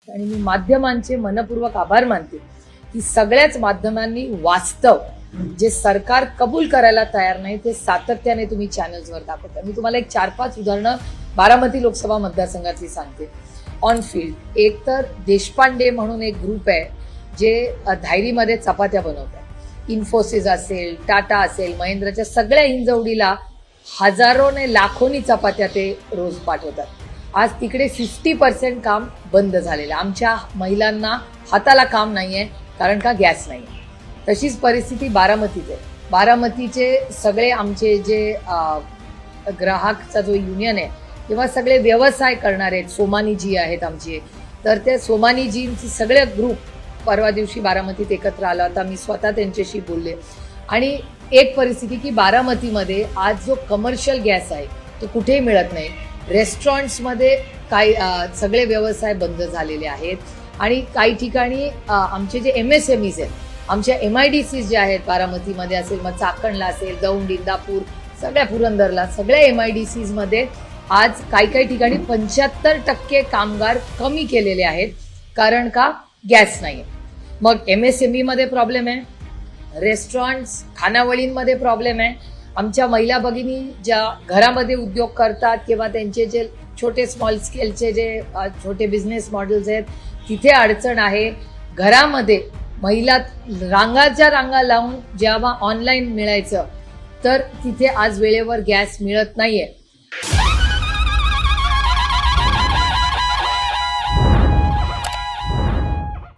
आणि मी माध्यमांचे मनपूर्वक आभार मानते की सगळ्याच माध्यमांनी वास्तव जे सरकार कबूल करायला तयार नाही ते सातत्याने तुम्ही चॅनल्सवर दाखवता. मी तुम्हाला एक 4-5 उदाहरणं बारामती लोकसभा मतदारसंघातली सांगते. ऑन फील्ड एक तर देशपांडे म्हणून एक ग्रुप आहे जे धायरीमध्ये चपात्या बनवतात. इन्फोसिस असेल, टाटा असेल, महिंद्राच्या सगळ्या हिंजवडीला हजारोने लाखोनी चपात्या ते रोज पाठवतात. आज तिकडे 50% काम बंद झालेलं. आमच्या महिलांना हाताला काम नाहीये कारण का गॅस नाही. तशीच परिस्थिती बारामतीत आहे. बारामतीचे सगळे आमचे जे ग्राहकचा जो युनियन आहे किंवा सगळे व्यवसाय करणारे सोमानीजी आहेत आमचे, तर त्या सोमानीजींचे सगळे ग्रुप परवा दिवशी बारामतीत एकत्र आला होता. मी स्वतः त्यांच्याशी बोलले आणि एक परिस्थिती की बारामतीमध्ये आज जो कमर्शियल गॅस आहे तो कुठेही मिळत नाही. रेस्टॉरंट्समध्ये काही सगळे व्यवसाय बंद झालेले आहेत आणि काही ठिकाणी आमचे जे MSMEs आहेत, आमच्या MIDCs जे आहेत बारामतीमध्ये असेल, मग चाकणला असेल, दौंड, इंदापूर, सगळ्या पुरंदरला सगळ्या MIDCs मध्ये आज काही ठिकाणी 75% कामगार कमी केलेले आहेत कारण का गॅस नाही. मग MSME मध्ये प्रॉब्लेम आहे, रेस्टॉरंट्स खानावळींमध्ये प्रॉब्लेम आहे. आमच्या महिला भगिनी ज्या घरामध्ये उद्योग करतात किंवा त्यांचे जे छोटे स्मॉल स्केलचे जे छोटे बिझनेस मॉडेल्स आहेत तिथे अडचण आहे. घरामध्ये महिला रांगाच्या रांगा लावून जेव्हा ऑनलाईन मिळायचं तर तिथे आज वेळेवर गॅस मिळत नाहीये.